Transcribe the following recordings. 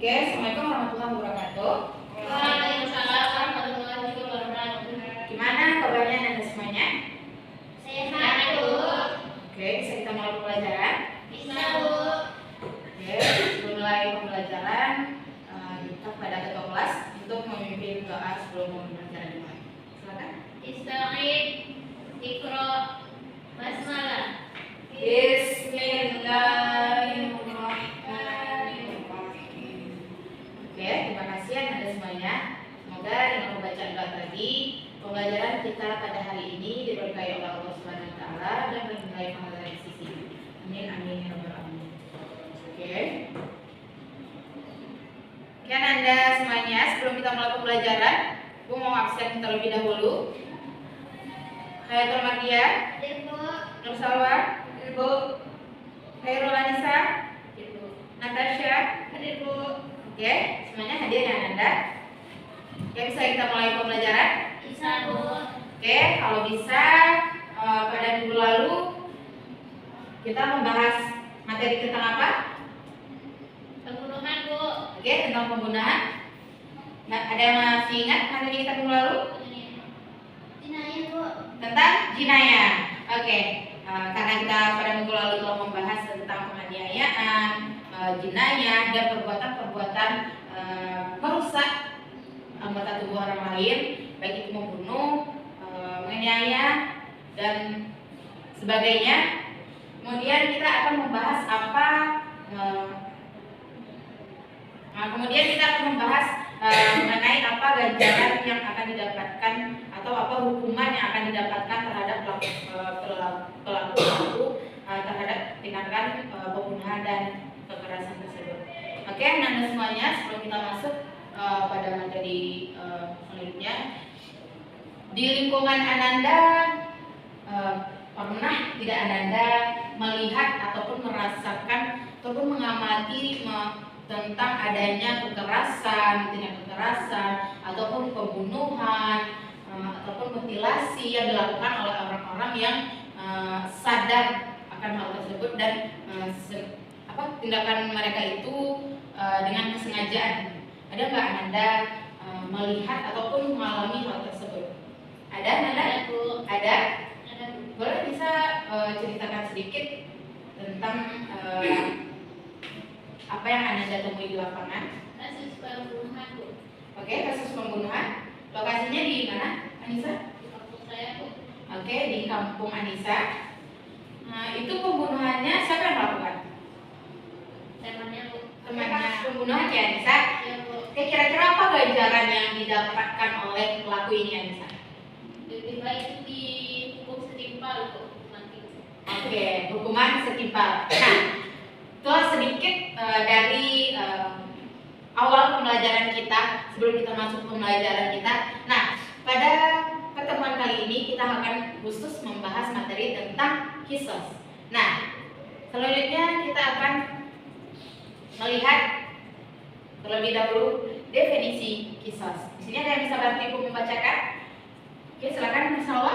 Oke, Assalamualaikum warahmatullahi wabarakatuh. Waalaikumsalam warahmatullahi wabarakatuh. Gimana kabarnya Anda semuanya? Sehat, Bu. Oke, bisa kita mulai pembelajaran? Bisa, Bu. Oke, sebelum mulai pembelajaran, kita pada ketua kelas untuk memimpin doa sebelum pembelajaran dimulai. Silakan. Istaqim, Iqra, Basmalah. Bismillahirrahmanirrahim. Oke, terima kasih Anda semuanya. Semoga dengan pembacaan doa tadi, pembelajaran kita pada hari ini diberkahi oleh Allah Subhanahu wa taala dan bernilai pahala dari sisi. Amin amin ya rabbal alamin. Oke. Kan Anda semuanya, sebelum kita mulai pembelajaran, Bu mau absen terlebih dahulu. Hayatul Mardia, Ibu, Nur Salwa, Ibu, Khairul Anissa, Ibu, Natasha, Ibu. Oke, semuanya hadir ya Anda. Ya, bisa kita mulai pembelajaran? Bisa, Bu. Oke, kalau bisa pada minggu lalu kita membahas materi tentang apa? Pembunuhan, Bu. Oke, tentang pembunuhan. Nah, ada yang masih ingat materi kita minggu lalu? Jinayah, Bu. Tentang jinayah. Oke, karena kita pada minggu lalu telah membahas tentang penganiayaan, jinayah dan perbuatan-perbuatan merusak anggota tubuh orang lain, baik itu membunuh, menganiaya dan sebagainya. Kemudian kita akan membahas apa? Kemudian kita akan membahas mengenai apa ganjaran yang akan didapatkan atau apa hukuman yang akan didapatkan terhadap pelaku terhadap tindakan pembunuhan dan kekerasan tersebut. Oke, Anda semuanya, sebelum kita masuk pada materi selanjutnya, di lingkungan Ananda pernah tidak Ananda melihat ataupun merasakan ataupun mengamati tentang adanya kekerasan, tindak kekerasan ataupun pembunuhan ataupun mutilasi yang dilakukan oleh orang-orang yang sadar akan hal tersebut dan tindakan mereka itu dengan kesengajaan. Ada nggak Anda melihat ataupun mengalami hal tersebut? Ada Anda? Ada? Boleh bisa ceritakan sedikit tentang apa yang Anda temui di lapangan? Kasus pembunuhan, Bu. Oke, kasus pembunuhan. Lokasinya di mana, Anissa? Di kampung saya, Bu. Oke, di kampung Anissa. Nah, itu pembunuhannya siapa yang melakukan? Temannya, Bu. Temannya pembunuhan ya, Anissa? Ya, Bu. Oke, kira-kira apa ganjaran yang didapatkan oleh pelaku ini, Anissa? Lebih baik itu dihukum setimpal, Bu. Nanti. Oke, hukuman setimpal. Nah, itulah sedikit dari awal pembelajaran kita sebelum kita masuk pembelajaran kita. Nah, pada pertemuan kali ini kita akan khusus membahas materi tentang kisos. Nah, selanjutnya kita akan melihat terlebih dahulu definisi kisos. Di sini ada yang bisa bantu Ibu membacakan? Oke, silakan Mas Salwa.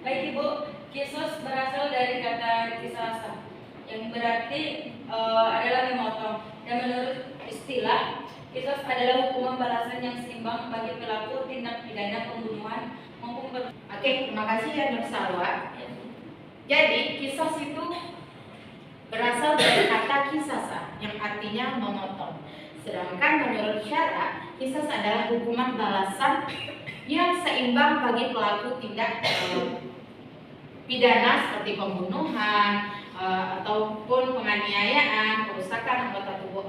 Baik Ibu, kisos berasal dari kata kisasa yang berarti adalah memotong, dan menurut istilah kisos adalah hukuman balasan yang seimbang bagi pelaku tindak pidana pembunuhan maupun Oke, terima kasih ya Nur Salwa. Jadi kisos itu berasal dari kata kisasa yang artinya memotong. Sedangkan menurut syara, kisos adalah hukuman balasan yang seimbang bagi pelaku tindak pidana seperti pembunuhan ataupun penganiayaan, perusakan anggota tubuh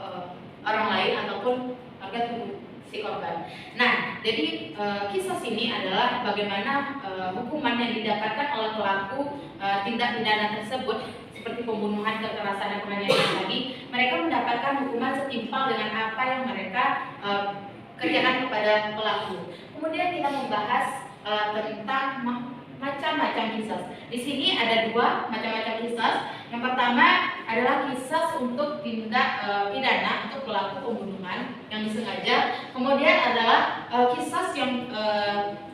orang lain ataupun organ tubuh si korban. Nah, jadi kisos ini adalah bagaimana hukuman yang didapatkan oleh pelaku tindak pidana tersebut seperti pembunuhan, kekerasan dan penganiayaan tadi. Mereka mendapatkan hukuman setimpal dengan apa yang mereka kerjakan kepada pelaku. Kemudian kita membahas tentang macam-macam kisos. Di sini ada dua macam-macam kisos. Yang pertama adalah kisos untuk tindak pidana untuk pelaku pembunuhan yang disengaja. Kemudian adalah kisos yang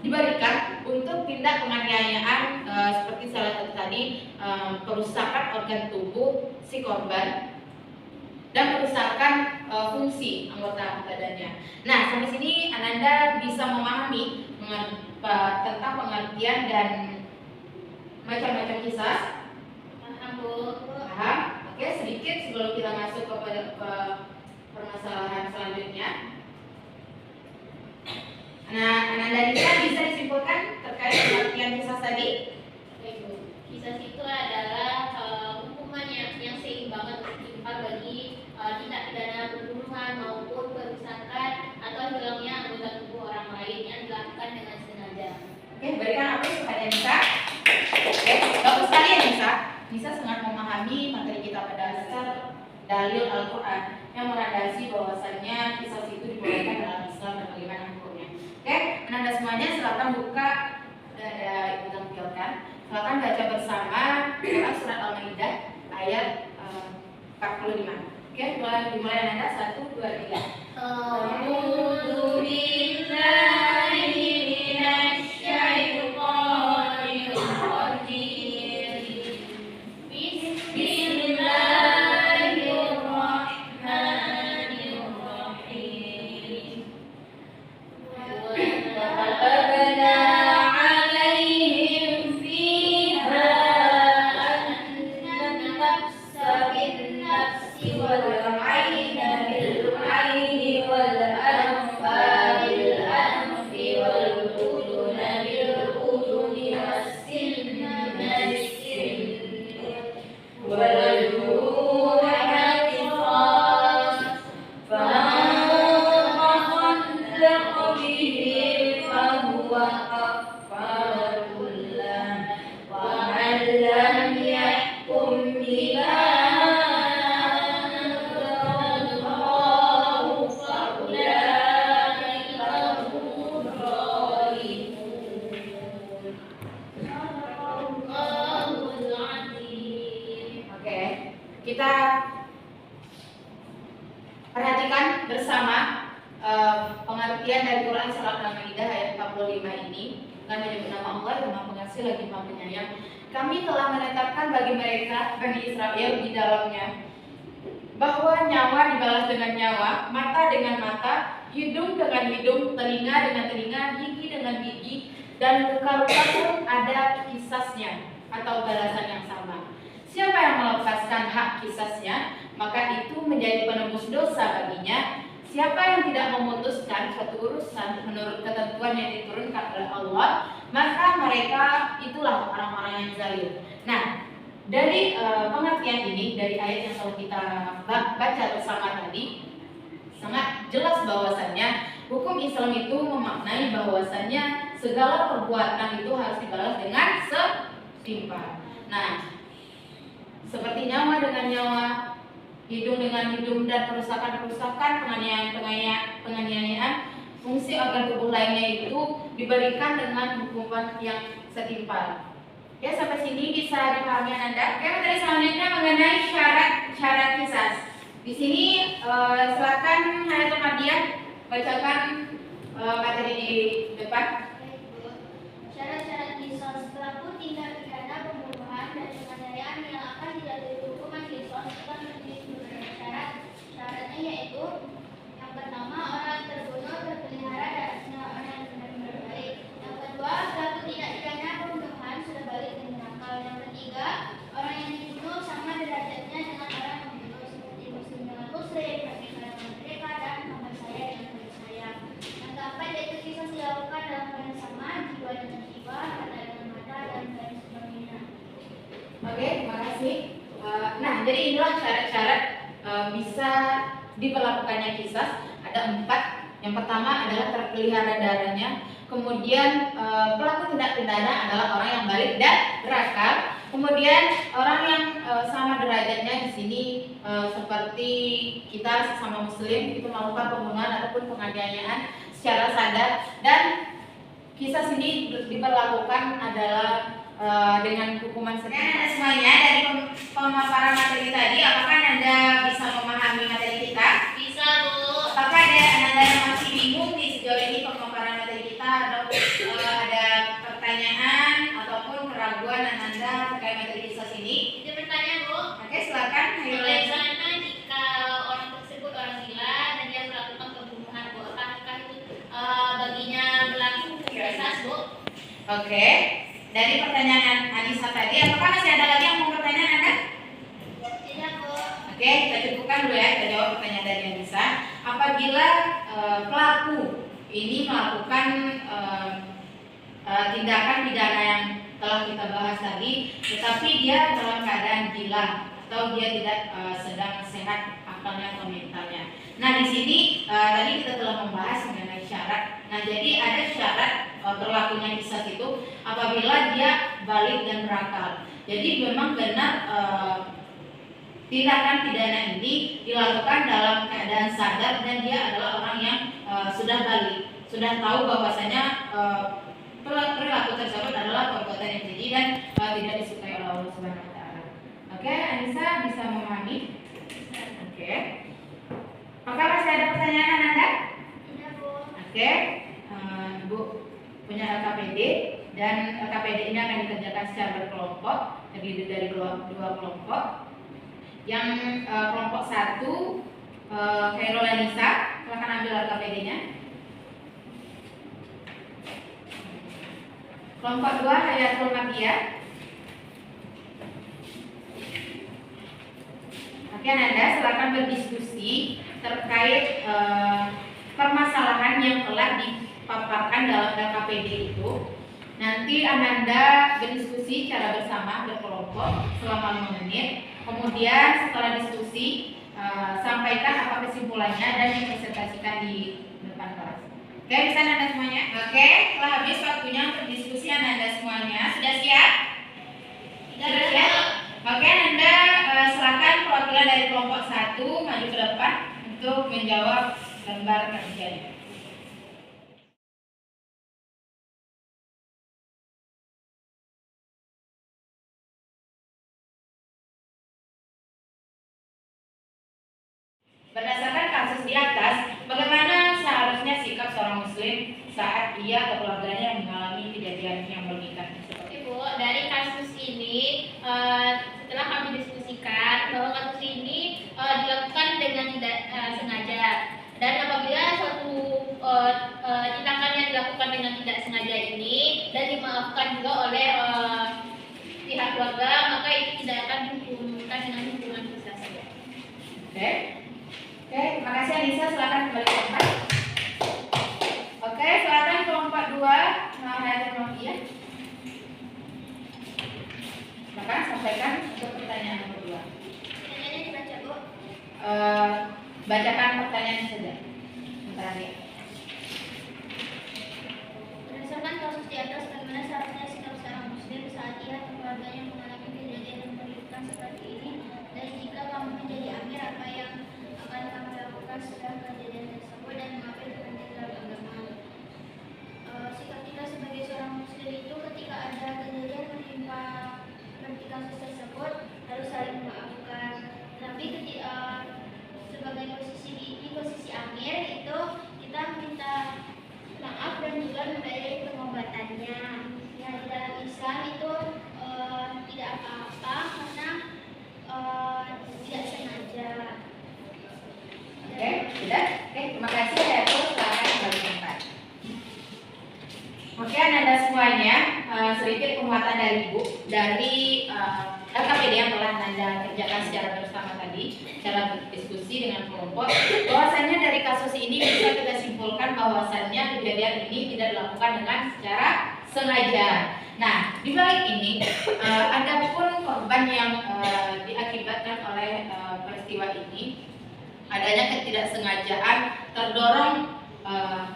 diberikan untuk tindak penganiayaan seperti salah satu tadi perusakan organ tubuh si korban. dan merusakan fungsi anggota badannya. Nah, sampai sini Ananda bisa memahami tentang pengertian dan macam-macam kisah. Paham, Bu. Paham? Oke, sedikit sebelum kita masuk ke permasalahan selanjutnya. Nah, Ananda bisa disimpulkan terkait pengertian kisah tadi? Baik, Bu. Kisah itu adalah hukuman yang seimbang atau setimpal bagi tindak pidana pembunuhan maupun perusakan atau hilangnya anggota tubuh orang lain yang dilakukan dengan sengaja. Oke, berikan aplaus kepada Nisa. Oke, bagus sekali ya Nisa. Nisa sangat memahami materi kita pada dasar dalil Al-Quran yang melandasi bahwasannya kisah itu dibolehkan dalam Islam dan bagaimana hukumnya. Oke, Ananda semuanya silakan buka, ada ibu tampilkan. Silakan baca bersama Quran surat Al-Maidah ayat 45. Oke, dimulai Ananda 1, 2, 3. A'udzu billahi minasyaitonir rajim. Bismillahirrahmanirrahim. وَكَتَبْنَا عَلَيْهِمْ فِيهَا أَنَّ النَّفْسَ بِالنَّفْسِ وَالْعَيْنَ بِالْعَيْنِ وَالْأَنْفَ بِالْأَنْفِ وَالْأُذُنَ بِالْأُذُنِ وَالسِّنَّ بِالسِّنِّ وَالْجُرُوحَ قِصَاصٌ فَمَنْ تَصَدَّقَ بِهِ فَهُوَ كَفَّارَةٌ لَهُ وَمَنْ لَمْ يَحْكُمْ بِمَا أَنزَلَ اللَّهُ فَأُولَئِكَ هُمُ الظَّالِمُونَ. Allahul Azim. Oke, kita perhatikan bersama pengertian dari Quran surat Al-Maidah ayat 45 ini. Dengan menyebut nama Allah yang Maha Pengasih lagi Maha Penyayang, kami telah menetapkan bagi mereka Bani Israel di dalamnya bahwa nyawa dibalas dengan nyawa, mata dengan mata, hidung dengan hidung, telinga dengan telinga, gigi dengan gigi, dan luka-luka pun ada kisasnya atau balasan yang sama. Siapa yang melepaskan hak kisasnya, maka itu menjadi penembus dosa baginya. Siapa yang tidak memutuskan suatu urusan menurut ketentuan yang diturunkan oleh Allah, maka mereka itulah orang-orang yang zalim. Nah, dari pengertian ini, dari ayat yang telah kita baca bersama tadi, sangat jelas bahwasannya hukum Islam itu memaknai bahwasannya segala perbuatan itu harus dibalas dengan setimpal. Nah, seperti nyawa dengan nyawa, hidung dengan hidung, dan perusakan-perusakan, penganiayaan, fungsi organ tubuh lainnya itu diberikan dengan hukuman yang setimpal. Ya, sampai sini bisa dipahami Anda. Oke, materi selanjutnya mengenai syarat kisah. Di sini silakan Hayatul Mardiah bacakan materi di depan. Syarat-syarat kisos pelaku tindak pidana pembunuhan dan penganiayaan yang akan dijatuhi hukuman kisos akan memiliki beberapa syarat. Syaratnya yaitu yang pertama, orang terbunuh terpelihara darahnya orang yang benar-benar baik. Yang kedua, pelaku tindak pidana pembunuhan sudah balik dan berakal. Yang ketiga, orang yang dibunuh sama derajatnya dengan orang yang membunuh, seperti muslim dengan muslim, merdeka dengan merdeka, dan teman saya dengan teman saya. Yang keempat yaitu kisos dilakukan dalam keadaan sama, jiwa dengan jiwa, mata dengan mata, dan lain sebagainya. Oke, terima kasih. Nah, jadi inilah syarat-syarat bisa diperlakukannya kisah. Ada 4. Yang pertama adalah terpelihara darahnya. Kemudian pelaku tindak pidana adalah orang yang balik dan berakal. Kemudian orang yang sama derajatnya di sini seperti kita sesama muslim itu melakukan pembunuhan ataupun penganiayaan secara sadar, dan kisah ini diperlakukan adalah dengan hukuman setimpal. Semuanya dari pemaparan materi tadi, apakah Anda bisa memahami materi kita? Bisa, Bu. Apakah ada Anda yang masih bingung di sejauh ini pemaparan materi kita, atau ada pertanyaan ataupun keraguan Anda terkait materi kisah ini? Itu bertanya, Bu. Oke, silakan. Ayo. Bagaimana jika Oke, dari pertanyaan Anissa tadi, apakah masih ada lagi yang mau pertanyaan Anda? Tidak, Bu. Oke, kita cukupkan dulu ya, kita jawab pertanyaan dari Anissa. Apabila pelaku ini melakukan tindakan pidana yang telah kita bahas tadi, tetapi dia dalam keadaan gila atau dia tidak sedang sehat akalnya atau mentalnya. Nah, di sini tadi kita telah membahas mengenai syarat. Nah, jadi ada syarat berlakunya kisah itu apabila dia balik dan berakal. Jadi memang benar tindakan pidana ini dilakukan dalam keadaan sadar dan dia adalah orang yang sudah balik, sudah tahu bahwasanya perilaku tersebut adalah perbuatan yang keji dan tidak disukai oleh Allah Subhanahu wa taala. Oke, Anissa bisa memahami? Oke. Apakah masih ada pertanyaan Anda? Tidak, Bu. Oke. Ibu punya LKPD dan LKPD ini akan dikerjakan secara berkelompok, terdiri dari dua kelompok. Yang kelompok 1 Khairul Anissa, silakan ambil LKPD-nya. Kelompok 2 Hayatul Mafia. Oke, Anda silakan berdiskusi terkait permasalahan yang telah dipaparkan dalam LKPD itu. Nanti Ananda berdiskusi secara bersama berkelompok selama 5 menit. Kemudian setelah diskusi sampaikan apa kesimpulannya dan dipresentasikan di depan kelas. Oke, bisa Anda semuanya? Oke, telah habis waktunya untuk diskusi Anda semuanya. Sudah siap? Sudah siap? Oke, Anda silakan perwakilan dari kelompok 1 maju ke depan untuk menjawab gambar kerjanya. Berdasarkan kasus di atas, bagaimana seharusnya sikap seorang muslim saat ia atau keluarganya mengalami kejadian yang merugikan seperti itu? Ibu, dari kasus ini setelah kami diskusikan bahwa kasus ini dilakukan dengan tidak sengaja, dan apabila suatu tindakan yang dilakukan dengan tidak sengaja ini dan dimaafkan juga oleh pihak keluarga, maka itu tidak akan dihukumkan dengan hukuman kisah saja. Oke, terima kasih Anissa, silakan kembali ke tempat. Oke, silakan kelompok 2 Hayatul Mafia. Maka sampaikan untuk pertanyaan nomor 2. Pertanyaannya dibaca, Bu. Bacakan pertanyaan saja. Sebentar ya. Berdasarkan kasus di atas, bagaimana seharusnya sikap seorang muslim saat ia atau keluarganya mengalami kejadian yang menyedihkan seperti ini, dan jika kamu menjadi amir, apa yang akan kamu lakukan setelah kejadian tersebut dan mengapa itu penting dalam agama? Sikap kita sebagai seorang muslim itu ketika ada kejadian menimpa seperti kasus tersebut harus saling memaafkan. Tapi sebagai posisi amir itu kita minta maaf dan juga membayar pengobatannya. Ya, di dalam Islam itu tidak apa-apa karena tidak sengaja. Oke, sudah. Oke, terima kasih ya tuh. Silakan kembali ke tempat. Oke, Anda semuanya, sedikit penguatan dari Ibu dari LKPD yang telah Anda kerjakan secara bersama tadi, secara diskusi dengan kelompok. Bahwasannya dari kasus ini bisa kita simpulkan bahwasannya kejadian ini tidak dilakukan dengan secara sengaja. Nah, di balik ini ada pun korban yang diakibatkan oleh peristiwa ini, adanya ketidaksengajaan terdorong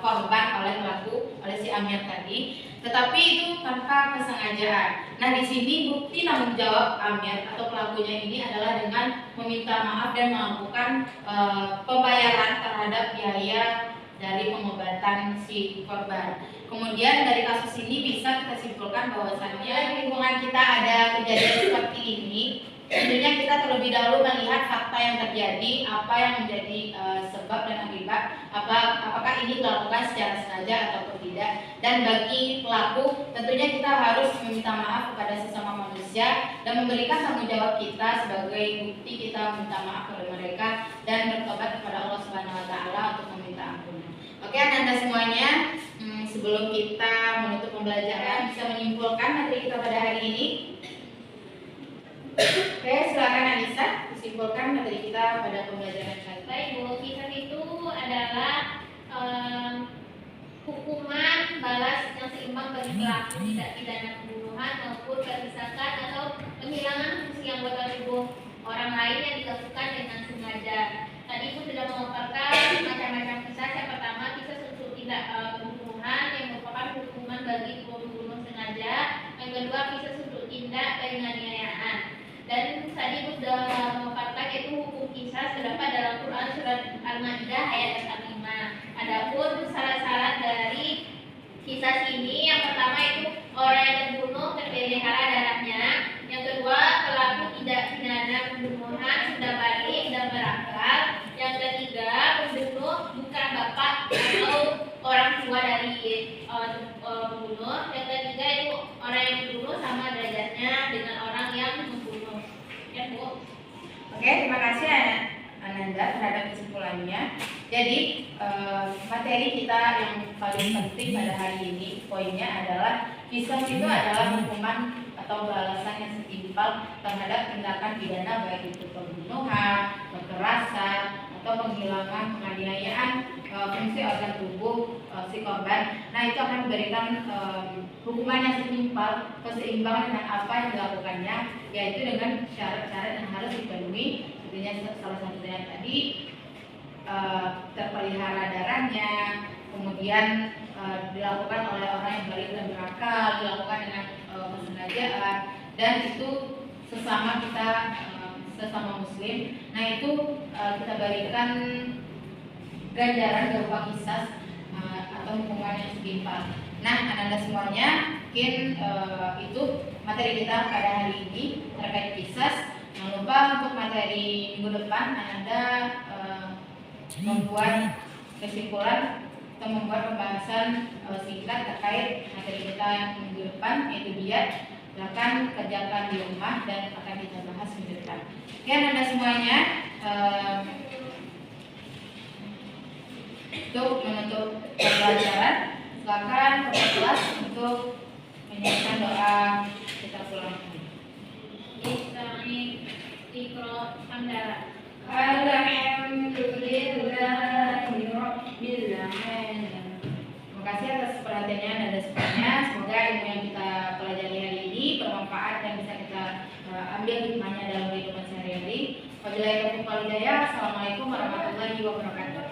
korban oleh pelaku, oleh si Amir tadi, tetapi itu tanpa kesengajaan. Nah, di sini bukti tanggung jawab Amir atau pelakunya ini adalah dengan meminta maaf dan melakukan pembayaran terhadap biaya dari pengobatan si korban. Kemudian dari kasus ini bisa kita simpulkan bahwasannya di lingkungan kita ada kejadian seperti ini. Tentunya kita terlebih dahulu melihat fakta yang terjadi, apa yang menjadi sebab dan akibat, apakah ini dilakukan secara sengaja ataupun tidak. Dan bagi pelaku, tentunya kita harus meminta maaf kepada sesama manusia dan memberikan tanggung jawab kita sebagai bukti kita meminta maaf kepada mereka dan bertobat kepada Allah Subhanahu Wa Taala untuk meminta ampun. Oke, Anda semuanya, sebelum kita menutup pembelajaran bisa menyimpulkan materi kita pada hari ini? Oke, silakan Anissa disimpulkan materi kita pada pembelajaran kali ini. Baik Bu, kisah itu adalah hukuman balas yang seimbang bagi pelaku tidak pidana pembunuhan maupun perpisahan atau penghilangan fungsi anggota tubuh orang lain yang dilakukan dengan sengaja. Tadi Ibu sudah memaparkan macam-macam kisah. Yang pertama kisah untuk tindak pembunuhan yang merupakan hukuman bagi pembunuh sengaja. Yang kedua kisah untuk tindak penganiayaan. Dan tadi Ibu sudah memaparkan yaitu hukum kisah terdapat dalam Quran surat Al-Maidah ayat 45. Adapun syarat-syarat dari kisah ini yang pertama itu orang yang terbunuh terpelihara darahnya. Yang kedua pelaku tidak pidana pembunuhan sudah balik dan berakal. Yang ketiga pembunuh bukan bapak atau orang tua dari pembunuh. Yang ketiga itu orang yang dibunuh sama derajatnya dengan orang yang membunuh. Ya Bu. Oke, terima kasih Ananda terhadap kesimpulannya. Jadi materi kita yang paling penting pada hari ini poinnya adalah kisah itu adalah hukuman atau balasan yang setimpal terhadap tindakan pidana baik itu pembunuhan, kekerasan atau penghilangan, penganiayaan fungsi organ tubuh si korban. Nah itu akan memberikan hukuman yang setimpal, keseimbangan dengan apa yang dilakukannya, yaitu dengan syarat-syarat yang harus dipenuhi. Sepertinya salah satunya tadi terpelihara darahnya, kemudian dilakukan oleh orang yang balik dan berakal, dilakukan dengan kesengajaan, dan itu sesama kita sesama muslim. Nah itu kita berikan ganjaran berupa kisah atau hukuman yang setimpal. Nah Ananda semuanya mungkin itu materi kita pada hari ini terkait kisah. Jangan lupa untuk materi minggu depan Ananda membuat kesimpulan atau membuat pembahasan singkat terkait materi kita yang minggu depan, yaitu diet. Silakan kerjakan di rumah dan akan kita bahas minggu depan. Oke Anda semuanya, untuk menutup pembelajaran silakan ke kelas untuk menyanyikan doa kita pulang. Terima kasih atas perhatiannya dan semuanya. Semoga ilmu yang kita pelajari hari ini bermanfaat dan bisa kita ambil hikmahnya dalam kehidupan sehari-hari. Wabillahi taufiq wal hidayah. Assalamualaikum warahmatullahi wabarakatuh.